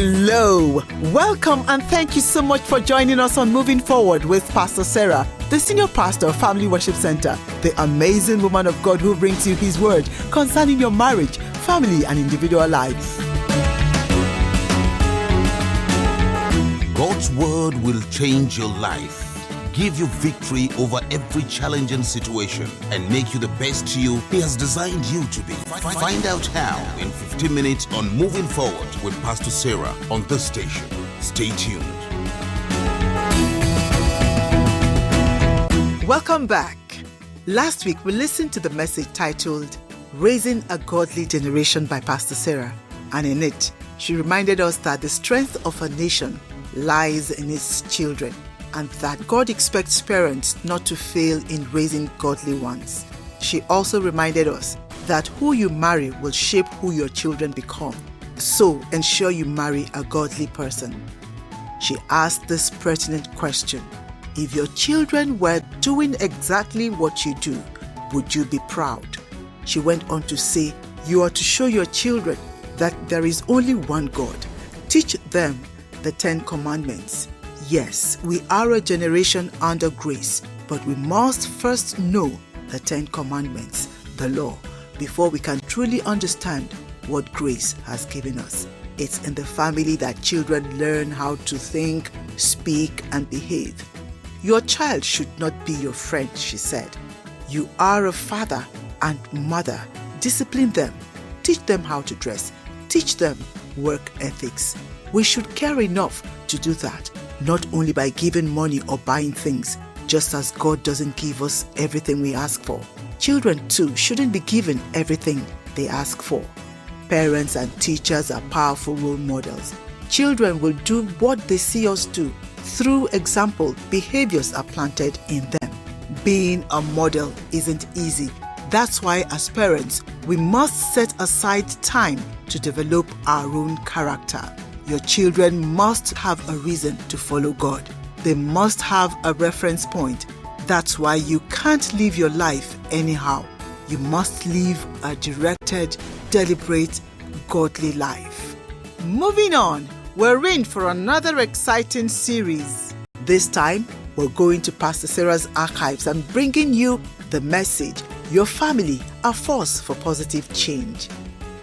Hello, welcome and thank you so much for joining us on Moving Forward with Pastor Sarah, the Senior Pastor of Family Worship Centre, the amazing woman of God who brings you His Word concerning your marriage, family and individual lives. God's Word will change your life, give you victory over every challenging situation, and make you the best you He has designed you to be. Find out how in 15 minutes on Moving Forward with Pastor Sarah on this station. Stay tuned. Welcome back. Last week we listened to the message titled Raising a Godly Generation by Pastor Sarah, and in it she reminded us that the strength of a nation lies in its children, and that God expects parents not to fail in raising godly ones. She also reminded us that who you marry will shape who your children become. So ensure you marry a godly person. She asked this pertinent question: if your children were doing exactly what you do, would you be proud? She went on to say, you are to show your children that there is only one God. Teach them the 10 Commandments. Yes, we are a generation under grace, but we must first know the 10 Commandments, the law, before we can truly understand what grace has given us. It's in the family that children learn how to think, speak, and behave. Your child should not be your friend, she said. You are a father and mother. Discipline them. Teach them how to dress. Teach them work ethics. We should care enough to do that, not only by giving money or buying things, just as God doesn't give us everything we ask for. Children too shouldn't be given everything they ask for. Parents and teachers are powerful role models. Children will do what they see us do. Through example, behaviors are planted in them. Being a model isn't easy. That's why as parents, we must set aside time to develop our own character. Your children must have a reason to follow God. They must have a reference point. That's why you can't live your life anyhow. You must live a directed, deliberate, godly life. Moving on, we're in for another exciting series. This time, we're going to Pastor Sarah's archives and bringing you the message, Your Family, a Force for Positive Change.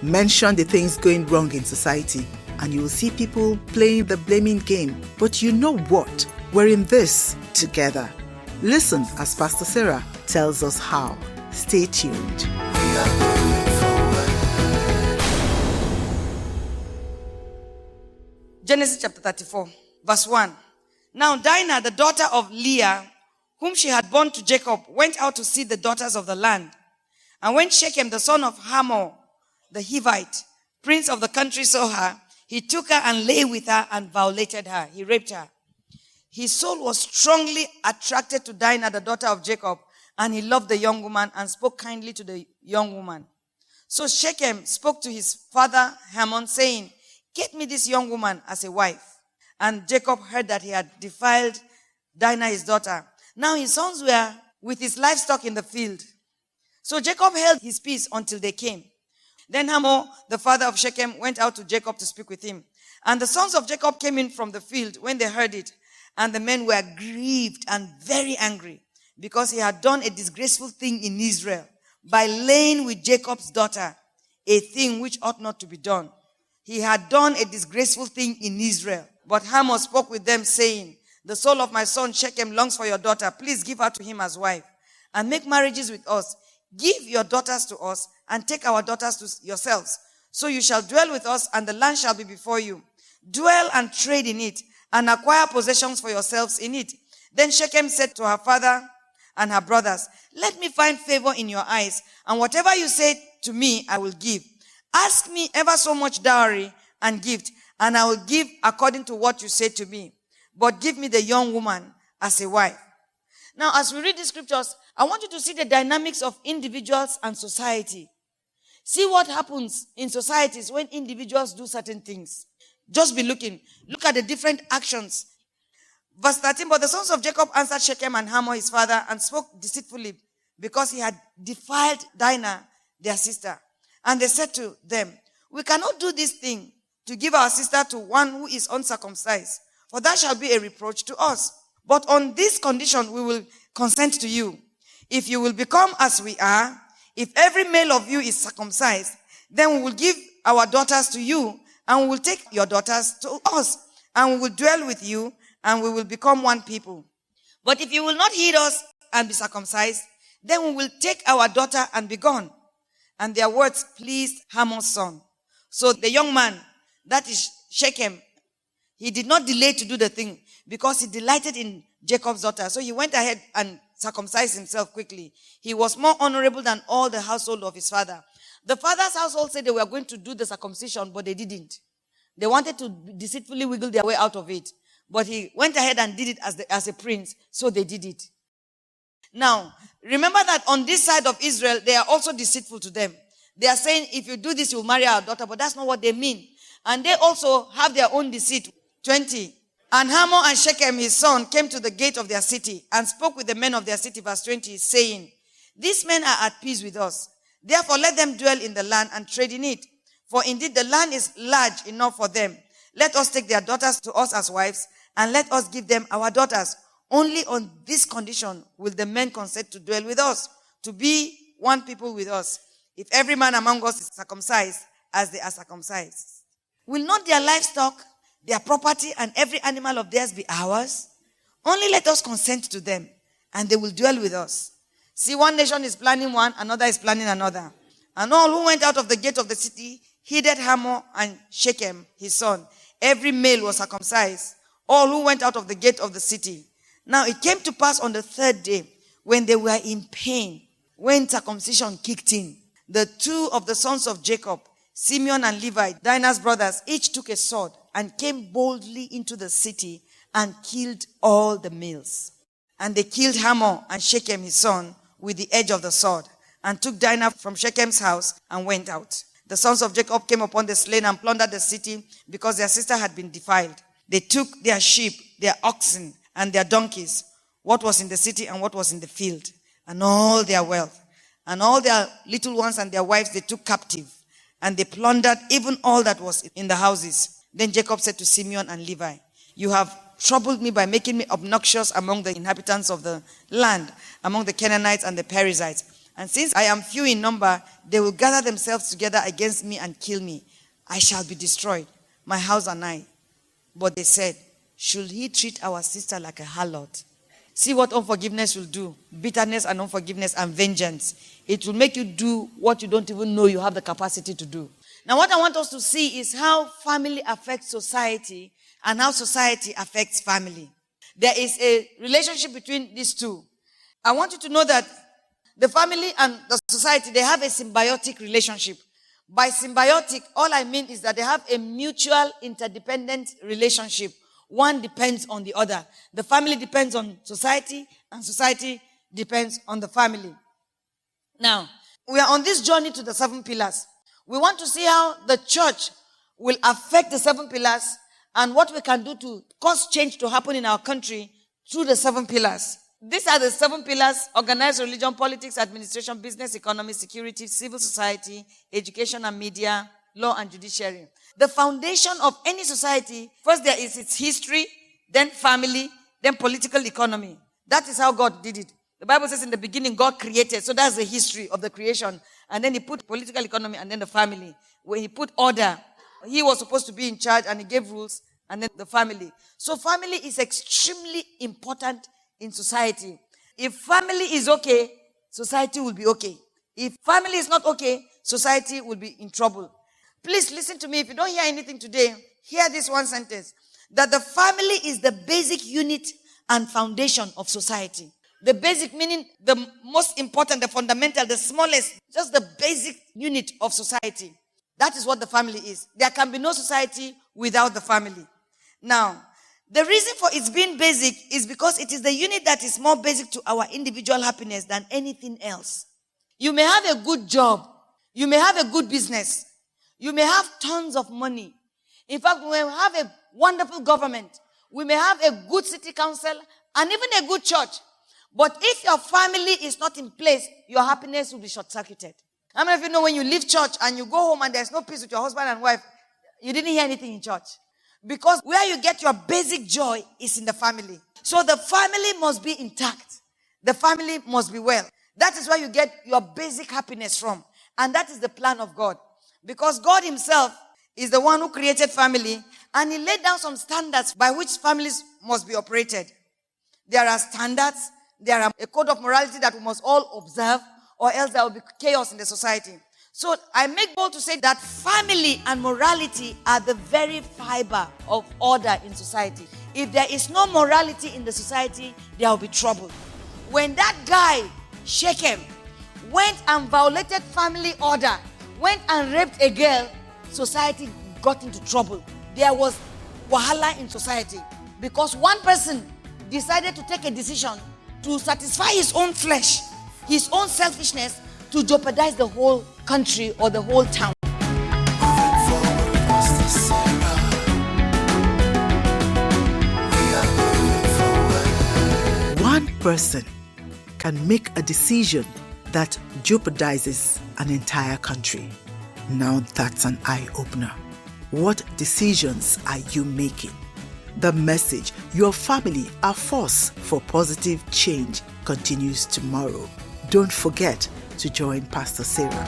Mention the things going wrong in society, and you will see people playing the blaming game. But you know what? We're in this together. Listen as Pastor Sarah tells us how. Stay tuned. Genesis chapter 34, verse 1. Now Dinah, the daughter of Leah, whom she had borne to Jacob, went out to see the daughters of the land. And when Shechem, the son of Hamor, the Hivite, prince of the country, saw her, he took her and lay with her and violated her. He raped her. His soul was strongly attracted to Dinah, the daughter of Jacob, and he loved the young woman and spoke kindly to the young woman. So Shechem spoke to his father Hamor, saying, get me this young woman as a wife. And Jacob heard that he had defiled Dinah, his daughter. Now his sons were with his livestock in the field. So Jacob held his peace until they came. Then Hamor, the father of Shechem, went out to Jacob to speak with him. And the sons of Jacob came in from the field when they heard it. And the men were grieved and very angry, because he had done a disgraceful thing in Israel by laying with Jacob's daughter, a thing which ought not to be done. He had done a disgraceful thing in Israel. But Hamor spoke with them, saying, the soul of my son Shechem longs for your daughter. Please give her to him as wife, and make marriages with us. Give your daughters to us, and take our daughters to yourselves. So you shall dwell with us, and the land shall be before you. Dwell and trade in it, and acquire possessions for yourselves in it. Then Shechem said to her father and her brothers, let me find favor in your eyes, and whatever you say to me, I will give. Ask me ever so much dowry and gift, and I will give according to what you say to me. But give me the young woman as a wife. Now, as we read the scriptures, I want you to see the dynamics of individuals and society. See what happens in societies when individuals do certain things. Just be looking. Look at the different actions. Verse 13, but the sons of Jacob answered Shechem and Hamor his father and spoke deceitfully, because he had defiled Dinah, their sister. And they said to them, we cannot do this thing to give our sister to one who is uncircumcised, for that shall be a reproach to us. But on this condition we will consent to you. If you will become as we are, if every male of you is circumcised, then we will give our daughters to you, and we will take your daughters to us, and we will dwell with you, and we will become one people. But if you will not heed us and be circumcised, then we will take our daughter and be gone. And their words pleased Hamor's son. So the young man, that is Shechem, he did not delay to do the thing because he delighted in Jacob's daughter. So he went ahead and circumcised himself quickly. He was more honorable than all the household of his father. The father's household said they were going to do the circumcision, but they didn't. They wanted to deceitfully wiggle their way out of it. But he went ahead and did it as a prince, so they did it. Now, remember that on this side of Israel, they are also deceitful to them. They are saying, if you do this, you'll marry our daughter, but that's not what they mean. And they also have their own deceit. 20. And Hamor and Shechem, his son, came to the gate of their city and spoke with the men of their city, verse 20, saying, these men are at peace with us. Therefore, let them dwell in the land and trade in it. For indeed, the land is large enough for them. Let us take their daughters to us as wives, and let us give them our daughters. Only on this condition will the men consent to dwell with us, to be one people with us. If every man among us is circumcised, as they are circumcised. Will not their livestock, their property, and every animal of theirs be ours? Only let us consent to them, and they will dwell with us. See, one nation is planning one, another is planning another. And all who went out of the gate of the city heeded Hamor and Shechem, his son. Every male was circumcised. All who went out of the gate of the city. Now it came to pass on the third day, when they were in pain, when circumcision kicked in, the two of the sons of Jacob, Simeon and Levi, Dinah's brothers, each took a sword and came boldly into the city and killed all the males. And they killed Hamor and Shechem his son with the edge of the sword, and took Dinah from Shechem's house and went out. The sons of Jacob came upon the slain and plundered the city because their sister had been defiled. They took their sheep, their oxen, and their donkeys, what was in the city and what was in the field, and all their wealth. And all their little ones and their wives they took captive, and they plundered even all that was in the houses. Then Jacob said to Simeon and Levi, you have troubled me by making me obnoxious among the inhabitants of the land, among the Canaanites and the Perizzites. And since I am few in number, they will gather themselves together against me and kill me. I shall be destroyed, my house and I. But they said, should he treat our sister like a harlot? See what unforgiveness will do. Bitterness and unforgiveness and vengeance. It will make you do what you don't even know you have the capacity to do. Now what I want us to see is how family affects society and how society affects family. There is a relationship between these two. I want you to know that the family and the society, they have a symbiotic relationship. By symbiotic, all I mean is that they have a mutual interdependent relationship. One depends on the other. The family depends on society, and society depends on the family. Now, we are on this journey to the 7 pillars. We want to see how the church will affect the 7 pillars and what we can do to cause change to happen in our country through the 7 pillars. These are the 7 pillars: organized religion, politics, administration, business, economy, security, civil society, education and media, law and judiciary. The foundation of any society, first there is its history, then family, then political economy. That is how God did it. The Bible says in the beginning God created, so that's the history of the creation. And then he put political economy and then the family. When he put order, he was supposed to be in charge and he gave rules, and then the family. So family is extremely important in society. If family is okay, society will be okay. If family is not okay, society will be in trouble. Please listen to me. If you don't hear anything today, hear this one sentence. That the family is the basic unit and foundation of society. The basic meaning the most important, the fundamental, the smallest, just the basic unit of society. That is what the family is. There can be no society without the family. Now, the reason for its being basic is because it is the unit that is more basic to our individual happiness than anything else. You may have a good job. You may have a good business. You may have tons of money. In fact, we may have a wonderful government. We may have a good city council and even a good church. But if your family is not in place, your happiness will be short-circuited. How many of you know when you leave church and you go home and there's no peace with your husband and wife, You didn't hear anything in church. Because where you get your basic joy is in the family. So the family must be intact. The family must be well. That is where you get your basic happiness from. And that is the plan of God. Because God himself is the one who created family, and he laid down some standards by which families must be operated. There are standards. There are a code of morality that we must all observe, or else there will be chaos in the society. So I make bold to say that family and morality are the very fiber of order in society. If there is no morality in the society, there will be trouble. When that guy, Shechem, went and violated family order, went and raped a girl, society got into trouble. There was wahala in society because one person decided to take a decision to satisfy his own flesh, his own selfishness, to jeopardize the whole country or the whole town. One person can make a decision that jeopardizes an entire country. Now that's an eye-opener. What decisions are you making? The message, Your Family, a Force for Positive Change, continues tomorrow. Don't forget to join Pastor Sarah.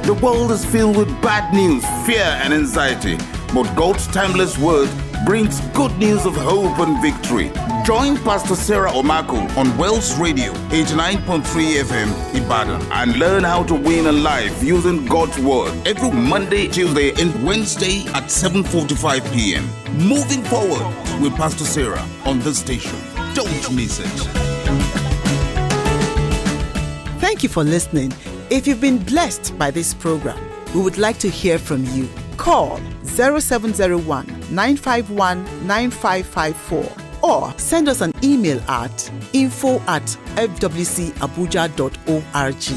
The world is filled with bad news, fear, and anxiety, but God's timeless word brings good news of hope and victory. Join Pastor Sarah Omakwu on Wells Radio 89.3 FM Ibadan and learn how to win a life using God's word every Monday, Tuesday, and Wednesday at 7:45 p.m. Moving forward with Pastor Sarah on this station. Don't miss it. Thank you for listening. If you've been blessed by this program, we would like to hear from you. Call 0701 951 9554 or send us an email at info@fwcabuja.org.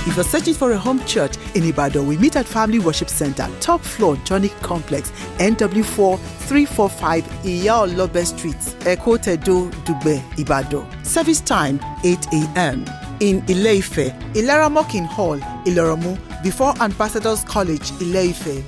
If you're searching for a home church in Ibadan, we meet at Family Worship Centre, top floor, Johnny Complex, NW4 345 Iya-Olobe Street, Eko Tedo, Dugbe, Ibadan. Service time 8 a.m. in Ile-Ife, Ilaramokin Hall, Iloromu, before Ambassadors College, Ile-Ife.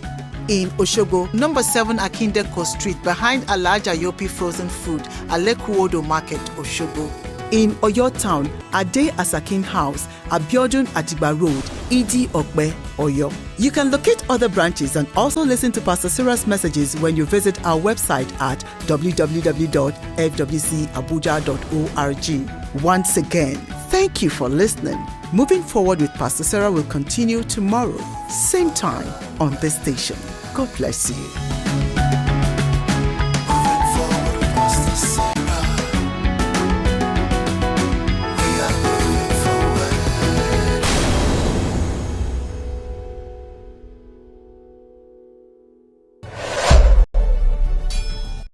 In Oshogo, number 7 Akindeko Street, behind Alaja Yopi Frozen Food, Alekuodo Market, Oshogo. In Oyo Town, Ade Asakin House, Abiodun Atiba Road, Idi Okbe, Oyo. You can locate other branches and also listen to Pastor Sarah's messages when you visit our website at www.fwcabuja.org. Once again, thank you for listening. Moving Forward with Pastor Sarah will continue tomorrow, same time on this station. God bless you.